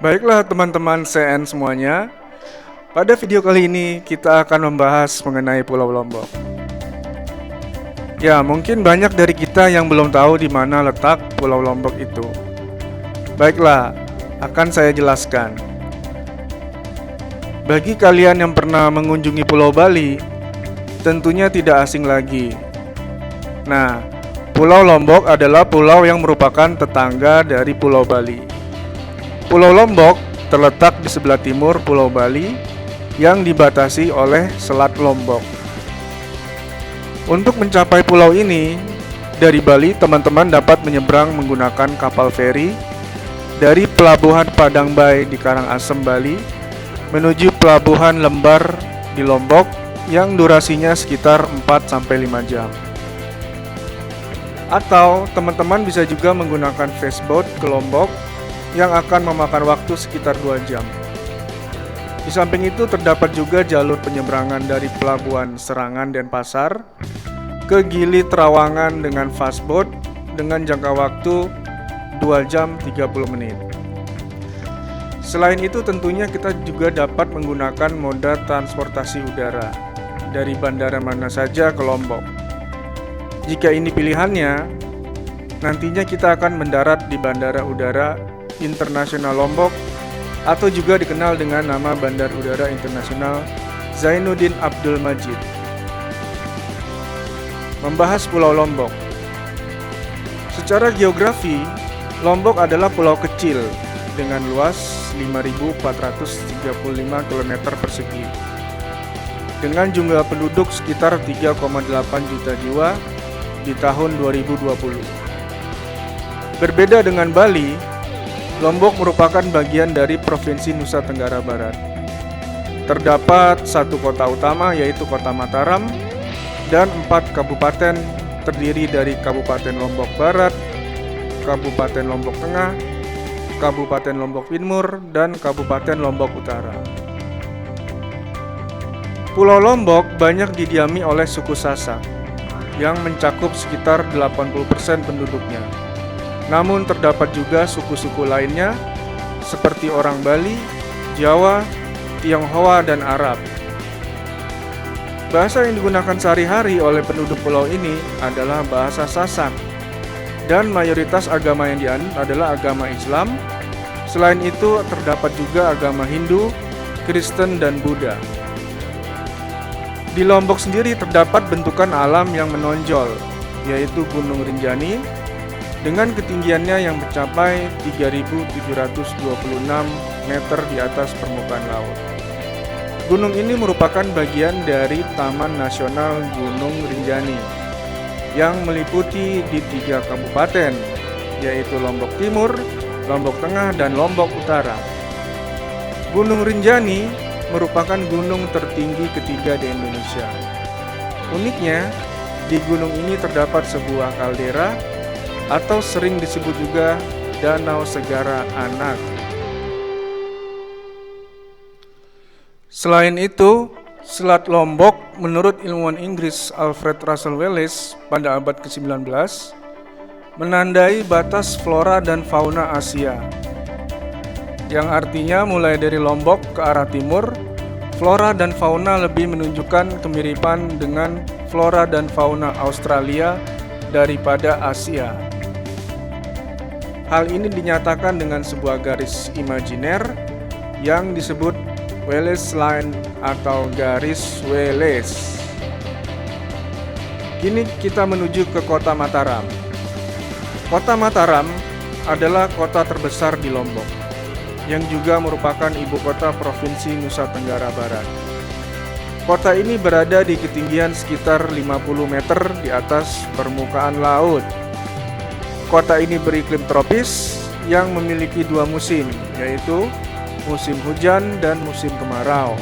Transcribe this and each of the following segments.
Baiklah teman-teman CN semuanya, pada video kali ini kita akan membahas mengenai Pulau Lombok. Ya, mungkin banyak dari kita yang belum tahu di mana letak Pulau Lombok itu. Baiklah, akan saya jelaskan. Bagi kalian yang pernah mengunjungi Pulau Bali, tentunya tidak asing lagi. Nah, Pulau Lombok adalah pulau yang merupakan tetangga dari Pulau Bali. Pulau Lombok terletak di sebelah timur Pulau Bali yang dibatasi oleh Selat Lombok. Untuk mencapai pulau ini, dari Bali teman-teman dapat menyeberang menggunakan kapal feri dari Pelabuhan Padangbai di Karangasem, Bali menuju Pelabuhan Lembar di Lombok yang durasinya sekitar 4-5 jam. Atau teman-teman bisa juga menggunakan fastboat ke Lombok yang akan memakan waktu sekitar 2 jam. Di samping itu terdapat juga jalur penyeberangan dari Pelabuhan Serangan Denpasar ke Gili Trawangan dengan fastboat dengan jangka waktu 2 jam 30 menit. Selain itu tentunya kita juga dapat menggunakan moda transportasi udara dari bandara mana saja ke Lombok. Jika ini pilihannya, nantinya kita akan mendarat di Bandara Udara Internasional Lombok atau juga dikenal dengan nama Bandar Udara Internasional Zainuddin Abdul Majid. Membahas Pulau Lombok. Secara geografi, Lombok adalah pulau kecil dengan luas 5.435 km persegi dengan jumlah penduduk sekitar 3,8 juta jiwa di tahun 2020. Berbeda dengan Bali, Lombok merupakan bagian dari Provinsi Nusa Tenggara Barat. Terdapat satu kota utama yaitu Kota Mataram dan 4 kabupaten terdiri dari Kabupaten Lombok Barat, Kabupaten Lombok Tengah, Kabupaten Lombok Timur, dan Kabupaten Lombok Utara. Pulau Lombok banyak didiami oleh suku Sasak yang mencakup sekitar 80% penduduknya. Namun terdapat juga suku-suku lainnya seperti orang Bali, Jawa, Tionghoa, dan Arab. Bahasa yang digunakan sehari-hari oleh penduduk pulau ini adalah bahasa Sasak dan mayoritas agama yang dianut adalah agama Islam. Selain itu terdapat juga agama Hindu, Kristen, dan Buddha. Di Lombok sendiri terdapat bentukan alam yang menonjol, yaitu Gunung Rinjani dengan ketinggiannya yang mencapai 3.726 meter di atas permukaan laut. Gunung ini merupakan bagian dari Taman Nasional Gunung Rinjani yang meliputi di 3 kabupaten, yaitu Lombok Timur, Lombok Tengah, dan Lombok Utara. Gunung Rinjani merupakan gunung tertinggi ketiga di Indonesia. Uniknya, di gunung ini terdapat sebuah kaldera atau sering disebut juga Danau Segara Anak. Selain itu, Selat Lombok menurut ilmuwan Inggris Alfred Russel Wallace pada abad ke-19 menandai batas flora dan fauna Asia, yang artinya mulai dari Lombok ke arah timur, flora dan fauna lebih menunjukkan kemiripan dengan flora dan fauna Australia daripada Asia. Hal ini dinyatakan dengan sebuah garis imajiner yang disebut Wallace Line atau garis Wallace. Kini kita menuju ke Kota Mataram. Kota Mataram adalah kota terbesar di Lombok, yang juga merupakan ibu kota Provinsi Nusa Tenggara Barat. Kota ini berada di ketinggian sekitar 50 meter di atas permukaan laut. Kota ini beriklim tropis yang memiliki 2 musim, yaitu musim hujan dan musim kemarau.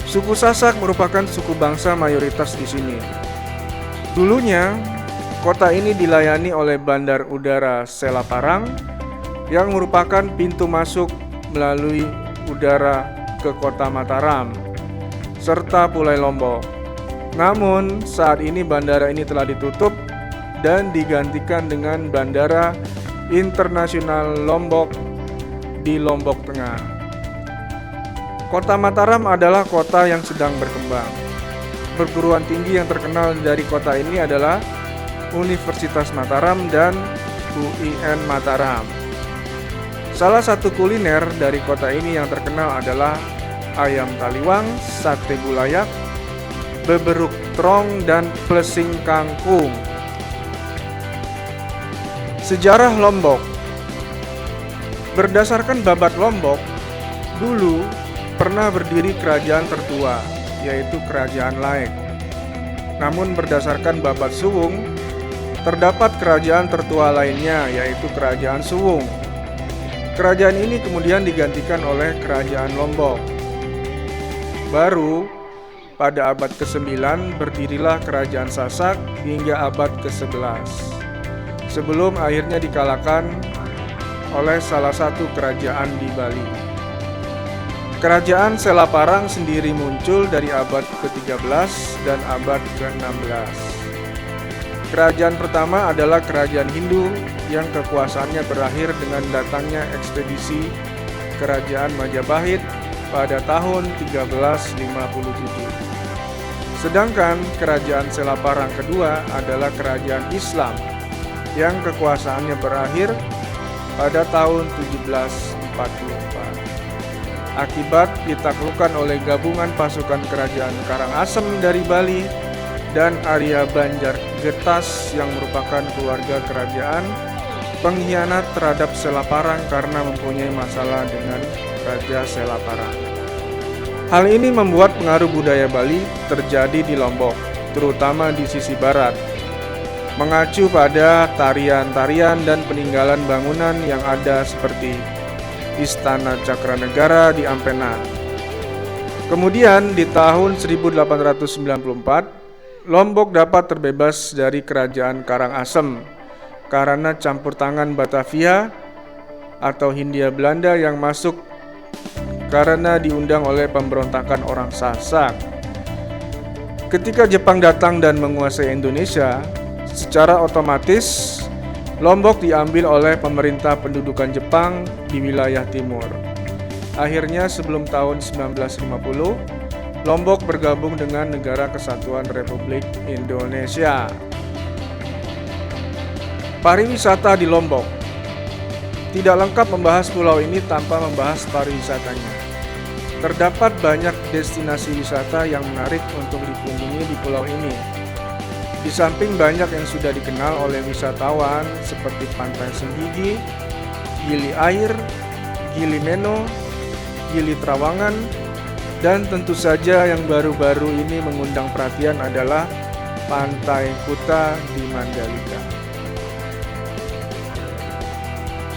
Suku Sasak merupakan suku bangsa mayoritas di sini. Dulunya, kota ini dilayani oleh Bandar Udara Selaparang yang merupakan pintu masuk melalui udara ke Kota Mataram serta Pulau Lombok. Namun, saat ini bandara ini telah ditutup dan digantikan dengan Bandara Internasional Lombok di Lombok Tengah. Kota Mataram adalah kota yang sedang berkembang. Perguruan tinggi yang terkenal dari kota ini adalah Universitas Mataram dan UIN Mataram. Salah satu kuliner dari kota ini yang terkenal adalah ayam taliwang, sate bulayak, beberuk trong, dan plesing kangkung. Sejarah Lombok. Berdasarkan Babat Lombok, dulu pernah berdiri kerajaan tertua, yaitu Kerajaan Laek. Namun berdasarkan Babat Suwung, terdapat kerajaan tertua lainnya, yaitu Kerajaan Suwung. Kerajaan ini kemudian digantikan oleh Kerajaan Lombok. Baru pada abad ke-9 berdirilah Kerajaan Sasak hingga abad ke-11. Sebelum akhirnya dikalahkan oleh salah satu kerajaan di Bali. Kerajaan Selaparang sendiri muncul dari abad ke-13 dan abad ke-16. Kerajaan pertama adalah Kerajaan Hindu yang kekuasaannya berakhir dengan datangnya ekspedisi Kerajaan Majapahit pada tahun 1357. Sedangkan Kerajaan Selaparang kedua adalah Kerajaan Islam yang kekuasaannya berakhir pada tahun 1744. Akibat ditaklukkan oleh gabungan pasukan Kerajaan Karangasem dari Bali dan Arya Banjar Getas yang merupakan keluarga kerajaan pengkhianat terhadap Selaparang karena mempunyai masalah dengan Raja Selaparang. Hal ini membuat pengaruh budaya Bali terjadi di Lombok, terutama di sisi barat, mengacu pada tarian-tarian dan peninggalan bangunan yang ada seperti Istana Cakranegara di Ampena. Kemudian di tahun 1894, Lombok dapat terbebas dari Kerajaan Karangasem karena campur tangan Batavia atau Hindia Belanda yang masuk karena diundang oleh pemberontakan orang Sasak. Ketika Jepang datang dan menguasai Indonesia, secara otomatis Lombok diambil oleh pemerintah pendudukan Jepang di wilayah timur. Akhirnya sebelum tahun 1950, Lombok bergabung dengan Negara Kesatuan Republik Indonesia. Pariwisata di Lombok. Tidak lengkap membahas pulau ini tanpa membahas pariwisatanya. Terdapat banyak destinasi wisata yang menarik untuk dikunjungi di pulau ini. Di samping banyak yang sudah dikenal oleh wisatawan seperti Pantai Senggigi, Gili Air, Gili Meno, Gili Trawangan, dan tentu saja yang baru-baru ini mengundang perhatian adalah Pantai Kuta di Mandalika.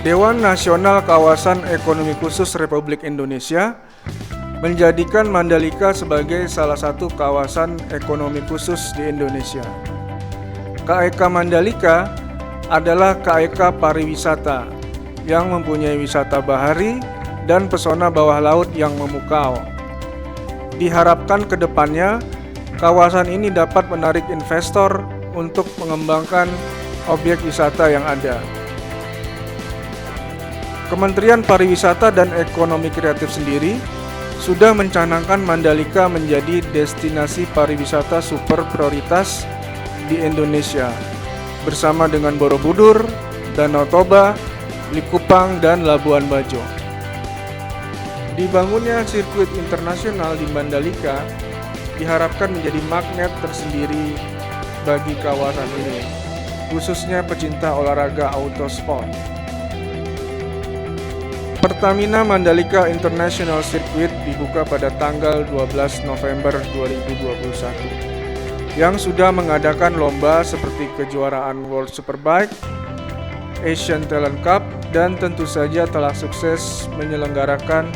Dewan Nasional Kawasan Ekonomi Khusus Republik Indonesia menjadikan Mandalika sebagai salah satu kawasan ekonomi khusus di Indonesia. KEK Mandalika adalah KEK pariwisata yang mempunyai wisata bahari dan pesona bawah laut yang memukau. Diharapkan ke depannya, kawasan ini dapat menarik investor untuk mengembangkan objek wisata yang ada. Kementerian Pariwisata dan Ekonomi Kreatif sendiri sudah mencanangkan Mandalika menjadi destinasi pariwisata super prioritas di Indonesia bersama dengan Borobudur, Danau Toba, Likupang, dan Labuan Bajo. Dibangunnya sirkuit internasional di Mandalika diharapkan menjadi magnet tersendiri bagi kawasan ini, khususnya pecinta olahraga autosport. Pertamina Mandalika International Circuit dibuka pada tanggal 12 November 2021 yang sudah mengadakan lomba seperti kejuaraan World Superbike, Asian Talent Cup, dan tentu saja telah sukses menyelenggarakan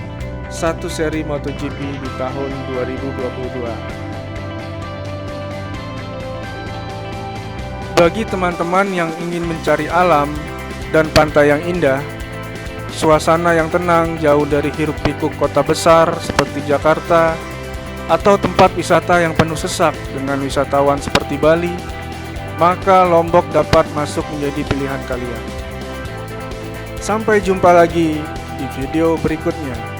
satu seri MotoGP di tahun 2022. Bagi teman-teman yang ingin mencari alam dan pantai yang indah, suasana yang tenang jauh dari hiruk-pikuk kota besar seperti Jakarta, atau tempat wisata yang penuh sesak dengan wisatawan seperti Bali, maka Lombok dapat masuk menjadi pilihan kalian. Sampai jumpa lagi di video berikutnya.